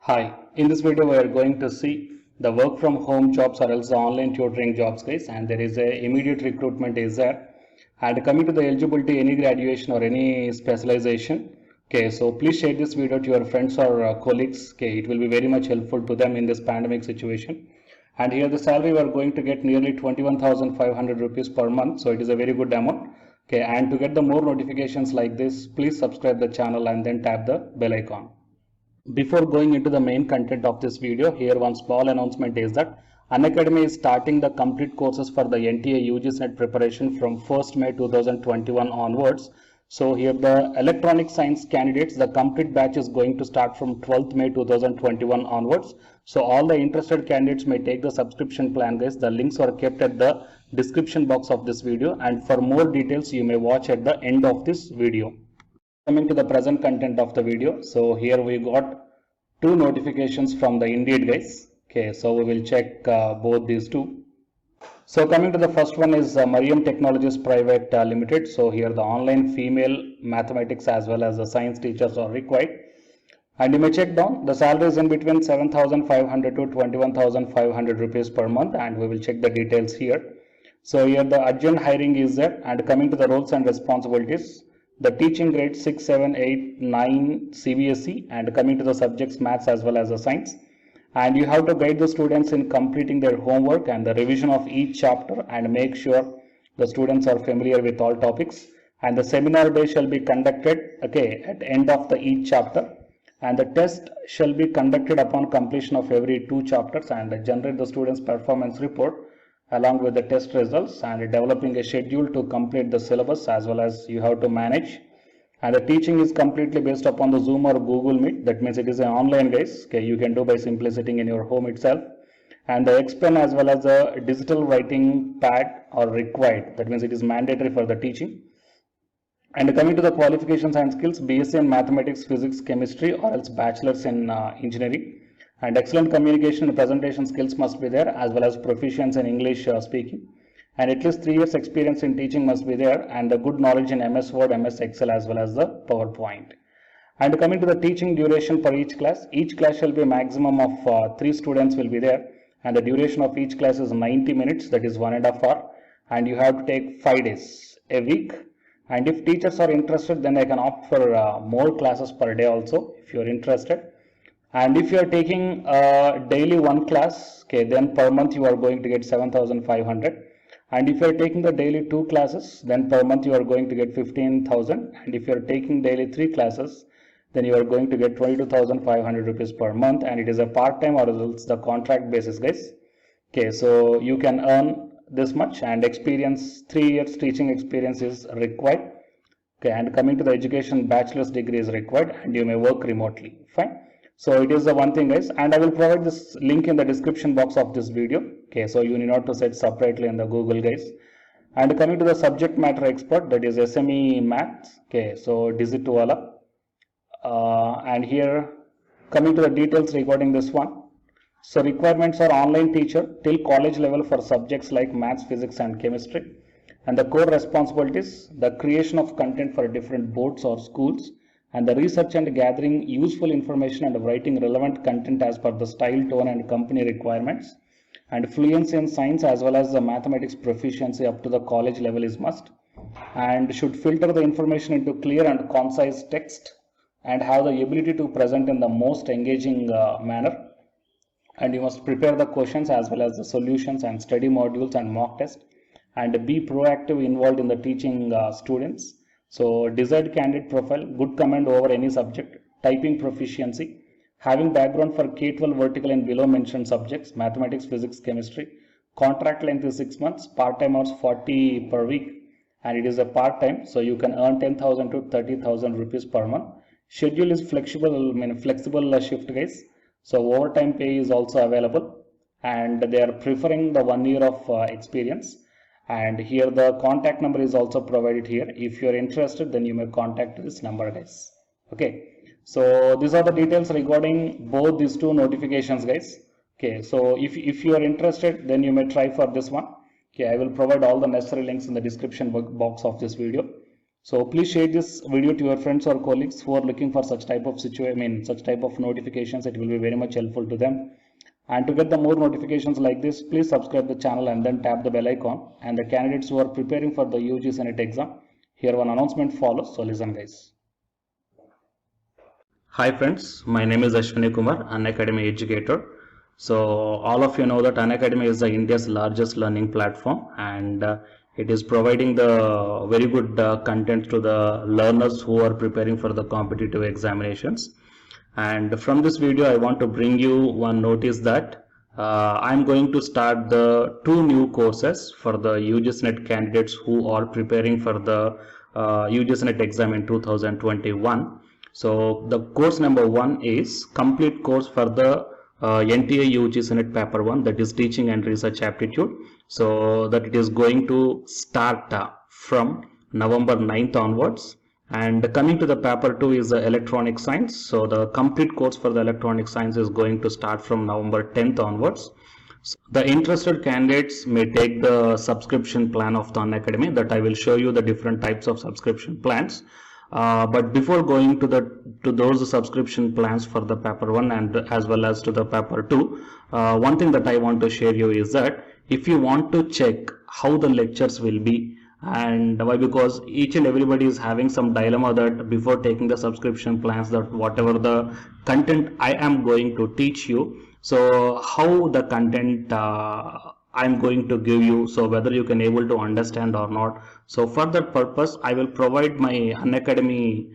Hi, in this video we are going to see the work from home jobs or else the online tutoring jobs guys, and there is a immediate recruitment is there. And coming to the eligibility, any graduation or any specialization. Okay, so please share this video to your friends or colleagues. Okay, it will be very much helpful to them in this pandemic situation. And here the salary we are going to get nearly 21,500 rupees per month, so it is a very good amount. Okay, and to get the more notifications like this, please subscribe the channel and then tap the bell icon. Before going into the main content of this video, here one small announcement is that Unacademy is starting the complete courses for the NTA UGC NET preparation from 1st May 2021 onwards. So here the electronic science candidates, the complete batch is going to start from 12th May 2021 onwards. So all the interested candidates may take the subscription plan guys. The links are kept at the description box of this video, and for more details you may watch at the end of this video. Coming to the present content of the video, so here we got two notifications from the Indeed guys. Okay, so we will check both these two. So coming to the first one is Mariam Technologies Private Limited. So here the online female mathematics as well as the science teachers are required. And you may check down, the salary is in between 7,500 to 21,500 rupees per month, and we will check the details here. So here the urgent hiring is there, and coming to the roles and responsibilities, the teaching grade 6, 7, 8, 9 CBSE, and coming to the subjects maths as well as the science. And you have to guide the students in completing their homework and the revision of each chapter, and make sure the students are familiar with all topics. And the seminar day shall be conducted at the end of each chapter, and the test shall be conducted upon completion of every 2 chapters, and generate the students performance report along with the test results, and developing a schedule to complete the syllabus as well as you have to manage. And the teaching is completely based upon the Zoom or Google Meet. That means it is an online guys. Okay, you can do by simply sitting in your home itself. And the X pen as well as the digital writing pad are required. That means it is mandatory for the teaching. And coming to the qualifications and skills, BSc in mathematics, physics, chemistry, or else bachelor's in engineering. And excellent communication and presentation skills must be there, as well as proficiency in English speaking. And at least 3 years experience in teaching must be there, and a good knowledge in MS Word, MS Excel as well as the PowerPoint. And coming to the teaching duration for each class shall be a maximum of 3 students will be there, and the duration of each class is 90 minutes, that is 1.5 hours, and you have to take 5 days a week. And if teachers are interested, then they can opt for more classes per day also if you are interested. And if you are taking daily 1 class, then per month you are going to get 7,500. And if you are taking the daily 2 classes, then per month you are going to get 15,000. And if you are taking daily 3 classes, then you are going to get 22,500 rupees per month. And it is a part-time or else the contract basis guys. Okay, so you can earn this much, and experience 3 years teaching experience is required. Okay, and coming to the education, bachelor's degree is required, and you may work remotely. Fine. So it is the one thing guys, and I will provide this link in the description box of this video. Okay, so you need not to search separately in the Google guys. And coming to the subject matter expert, that is SME maths. Okay, so Digit Wala. And here coming to the details regarding this one. So requirements are online teacher till college level for subjects like maths, physics and chemistry. And the core responsibilities, the creation of content for different boards or schools, and the research and gathering useful information and writing relevant content as per the style, tone and company requirements. And fluency in science as well as the mathematics proficiency up to the college level is must. And should filter the information into clear and concise text, and have the ability to present in the most engaging manner. And you must prepare the questions as well as the solutions and study modules and mock test, and be proactive involved in the teaching students. So desired candidate profile, good command over any subject, typing proficiency, having background for K-12 vertical and below mentioned subjects, mathematics, physics, chemistry. Contract length is 6 months, part-time hours 40 per week, and it is a part-time, so you can earn 10,000 to 30,000 rupees per month. Schedule is flexible, flexible shift guys. So overtime pay is also available, and they are preferring the 1 year of experience. And here the contact number is also provided here. If you are interested, then you may contact this number guys. Okay, so these are the details regarding both these two notifications guys. Okay, so if you are interested, then you may try for this one. Okay, I will provide all the necessary links in the description box of this video. So please share this video to your friends or colleagues who are looking for such type of such type of notifications. It will be very much helpful to them. And to get the more notifications like this, please subscribe the channel and then tap the bell icon. And the candidates who are preparing for the UG Senate exam, here one announcement follows. So listen guys. Hi friends, my name is Ashwini Kumar, Unacademy educator. So all of you know that Unacademy is India's largest learning platform, and it is providing the very good content to the learners who are preparing for the competitive examinations. And from this video I want to bring you one notice that I'm going to start the 2 new courses for the UGCNET candidates who are preparing for the UGCNET exam in 2021. So the course number 1 is complete course for the NTA UG Senate paper 1, that is teaching and research aptitude. So that it is going to start from November 9th onwards. And coming to the paper 2 is the electronic science. So the complete course for the electronic science is going to start from November 10th onwards. So the interested candidates may take the subscription plan of the Unacademy, that I will show you the different types of subscription plans. But before going to those subscription plans for the paper 1 and as well as to the paper 2, one thing that I want to share you is that if you want to check how the lectures will be, and why, because each and everybody is having some dilemma that before taking the subscription plans, that whatever the content I am going to teach you, so how the content I'm going to give you, so whether you can able to understand or not. So for that purpose I will provide my Unacademy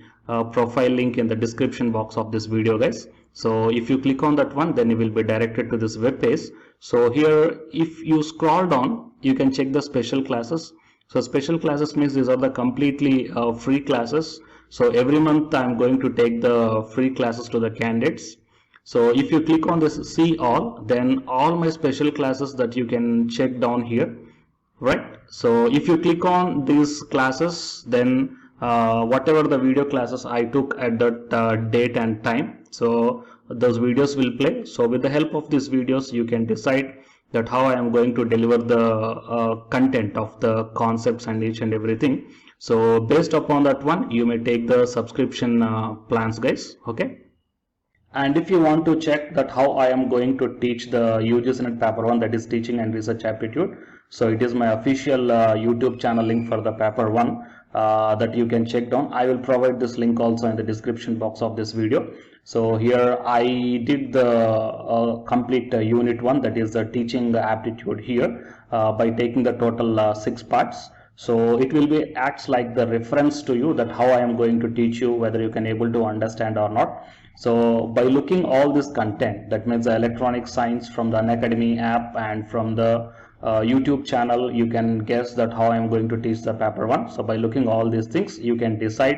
profile link in the description box of this video guys. So if you click on that one, then you will be directed to this web page. So here if you scroll down, you can check the special classes. So special classes means these are the completely free classes. So every month I'm going to take the free classes to the candidates. So if you click on this see all, then all my special classes that you can check down here, right? So if you click on these classes, then whatever the video classes I took at that date and time, so those videos will play. So with the help of these videos you can decide that how I am going to deliver the content of the concepts and each and everything. So based upon that one, you may take the subscription plans guys, okay? And if you want to check that how I am going to teach the UG Senate paper 1, that is teaching and research aptitude, so it is my official YouTube channel link for the paper 1 that you can check down. I will provide this link also in the description box of this video. So here I did the complete unit 1, that is the teaching aptitude here by taking the total 6 parts. So it will be acts like the reference to you that how I am going to teach you, whether you can able to understand or not. So by looking all this content, that means the electronic science from the Unacademy app and from the YouTube channel, you can guess that how I am going to teach the paper 1. So by looking all these things, you can decide